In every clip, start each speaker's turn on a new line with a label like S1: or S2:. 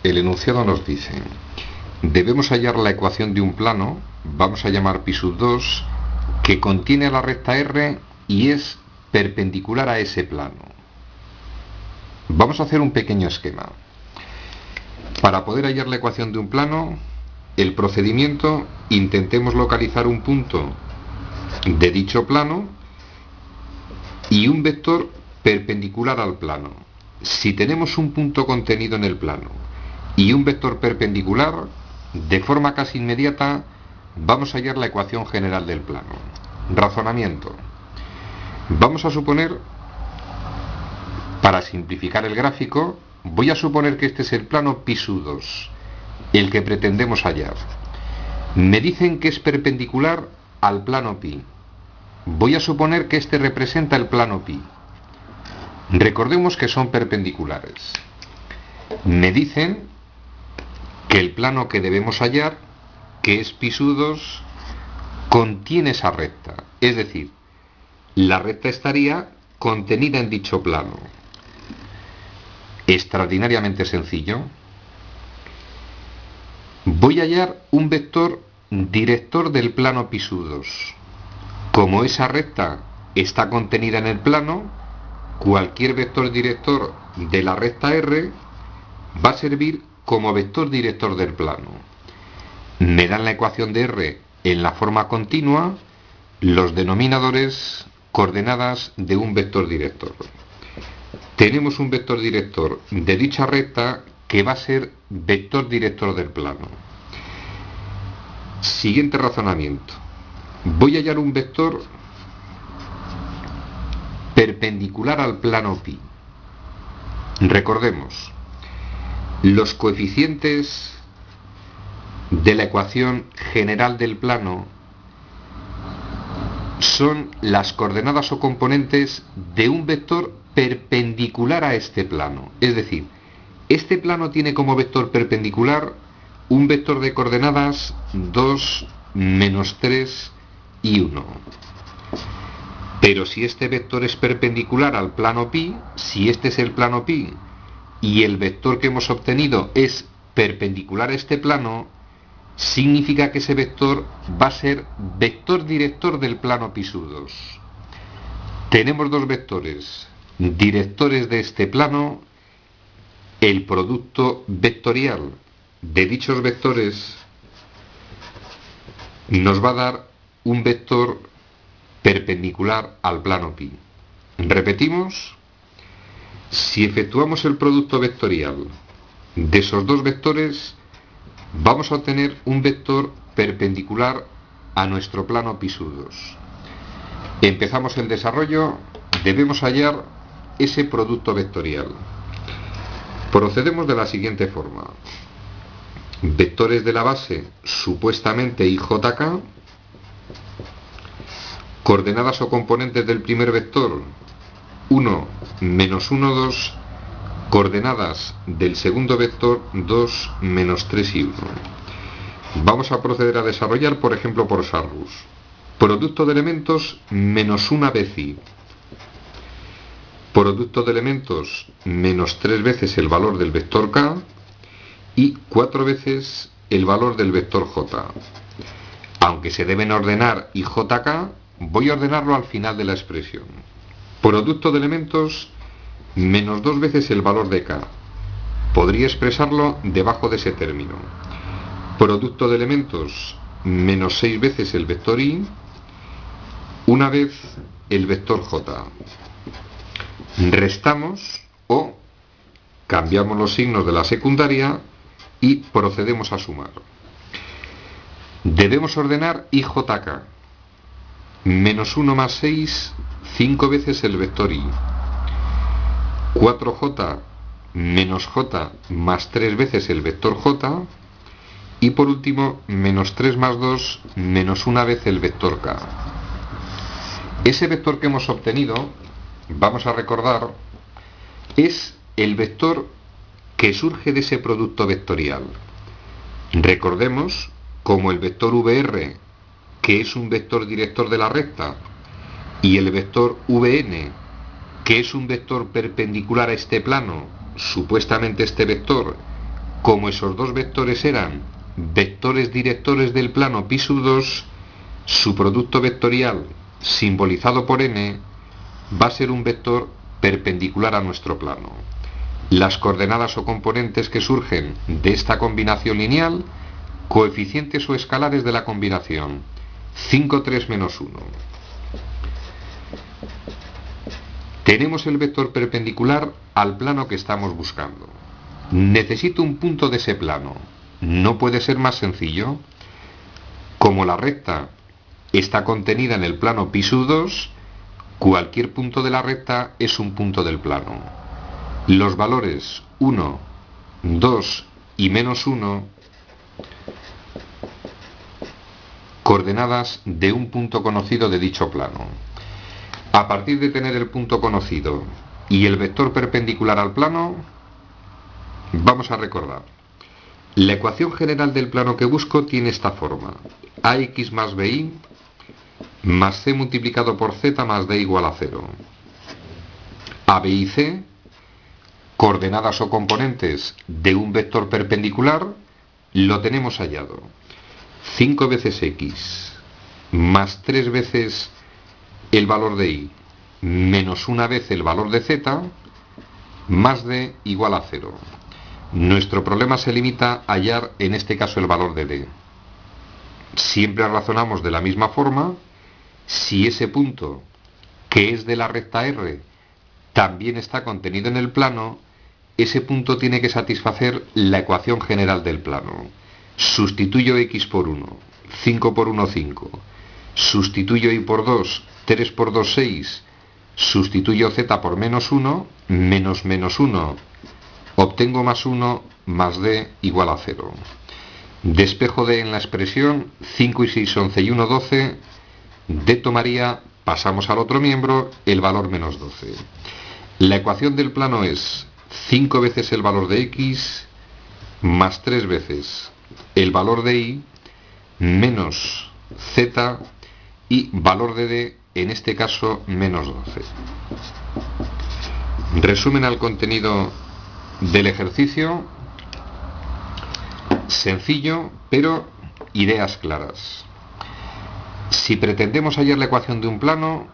S1: El enunciado nos dice: debemos hallar la ecuación de un plano, vamos a llamar pi sub 2, que contiene la recta R y es perpendicular a ese plano. Vamos a hacer un pequeño esquema. Para poder hallar la ecuación de un plano, el procedimiento: intentemos localizar un punto de dicho plano y un vector perpendicular al plano. Si tenemos un punto contenido en el plano y un vector perpendicular, de forma casi inmediata vamos a hallar la ecuación general del plano. Razonamiento. Vamos a suponer, para simplificar el gráfico, voy a suponer que este es el plano pi sub 2, el que pretendemos hallar. Me dicen que es perpendicular al plano pi. Voy a suponer que este representa el plano pi. Recordemos que son perpendiculares. Me dicen que el plano que debemos hallar, que es pi sub 2, contiene esa recta. Es decir, la recta estaría contenida en dicho plano. Extraordinariamente sencillo. Voy a hallar un vector director del plano pi sub 2. Como esa recta está contenida en el plano, cualquier vector director de la recta R va a servir como vector director del plano. Me dan la ecuación de R en la forma continua, los denominadores coordenadas de un vector director. Tenemos un vector director de dicha recta que va a ser vector director del plano. Siguiente razonamiento. Voy a hallar un vector perpendicular al plano pi. Recordemos, los coeficientes de la ecuación general del plano son las coordenadas o componentes de un vector perpendicular a este plano. Es decir, este plano tiene como vector perpendicular un vector de coordenadas 2, menos 3 y 1. Pero si este vector es perpendicular al plano pi, si este es el plano pi y el vector que hemos obtenido es perpendicular a este plano, significa que ese vector va a ser vector director del plano pi sub 2. Tenemos dos vectores directores de este plano. El producto vectorial de dichos vectores nos va a dar un vector perpendicular al plano pi. Repetimos, si efectuamos el producto vectorial de esos dos vectores, vamos a obtener un vector perpendicular a nuestro plano pi sub 2. Empezamos el desarrollo. Debemos hallar ese producto vectorial. Procedemos de la siguiente forma. Vectores de la base, supuestamente IJK, coordenadas o componentes del primer vector 1, menos 1, 2, coordenadas del segundo vector 2, menos 3 y 1. Vamos a proceder a desarrollar, por ejemplo, por Sarrus. Producto de elementos menos 1 vez i. Producto de elementos menos 3 veces el valor del vector k y 4 veces el valor del vector j. Aunque se deben ordenar i, j, k, voy a ordenarlo al final de la expresión. Producto de elementos menos 2 veces el valor de k. Podría expresarlo debajo de ese término. Producto de elementos menos 6 veces el vector i, una vez el vector j. Restamos o cambiamos los signos de la secundaria y procedemos a sumar. Debemos ordenar IJK. Menos 1 más 6, 5 veces el vector i. 4j menos j más 3 veces el vector j. Y por último, menos 3 más 2 menos 1 vez el vector k. Ese vector que hemos obtenido, vamos a recordar, es el vector que surge de ese producto vectorial. Recordemos, como el vector VR, que es un vector director de la recta, y el vector Vn, que es un vector perpendicular a este plano, supuestamente este vector Como esos dos vectores eran vectores directores del plano pi sub 2, su producto vectorial, simbolizado por n, va a ser un vector perpendicular a nuestro plano. Las coordenadas o componentes que surgen de esta combinación lineal, coeficientes o escalares de la combinación, 5, 3, menos 1. Tenemos el vector perpendicular al plano que estamos buscando. Necesito un punto de ese plano. No puede ser más sencillo. Como la recta está contenida en el plano pi sub 2, cualquier punto de la recta es un punto del plano. Los valores 1, 2 y menos 1, coordenadas de un punto conocido de dicho plano. A partir de tener el punto conocido y el vector perpendicular al plano, vamos a recordar. La ecuación general del plano que busco tiene esta forma: ax más bi más c multiplicado por z más d igual a 0. A, b y c, coordenadas o componentes de un vector perpendicular, lo tenemos hallado. 5 veces x más 3 veces el valor de y menos una vez el valor de z más d igual a 0. Nuestro problema se limita a hallar en este caso el valor de d. Siempre razonamos de la misma forma. Si ese punto, que es de la recta R, también está contenido en el plano, ese punto tiene que satisfacer la ecuación general del plano. Sustituyo x por 1, 5 por 1, 5. Sustituyo y por 2, 3 por 2, 6. Sustituyo z por menos 1, menos 1. Obtengo más 1 más d igual a 0. Despejo d en la expresión, 5 y 6, 11 y 1, 12. D tomaría, pasamos al otro miembro, el valor menos 12. La ecuación del plano es 5 veces el valor de x más 3 veces el valor de y menos z y valor de d, en este caso menos 12. Resumen al contenido del ejercicio: sencillo, pero ideas claras. Si pretendemos hallar la ecuación de un plano,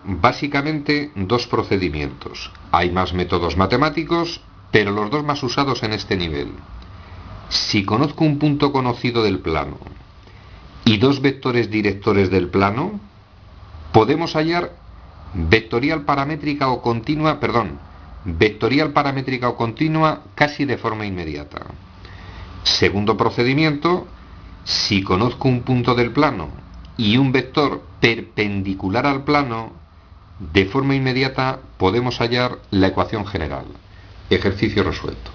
S1: básicamente dos procedimientos. Hay más métodos matemáticos, pero los dos más usados en este nivel. Si conozco un punto conocido del plano y dos vectores directores del plano, podemos hallar vectorial paramétrica o continua casi de forma inmediata. Segundo procedimiento: si conozco un punto del plano y un vector perpendicular al plano, de forma inmediata podemos hallar la ecuación general. Ejercicio resuelto.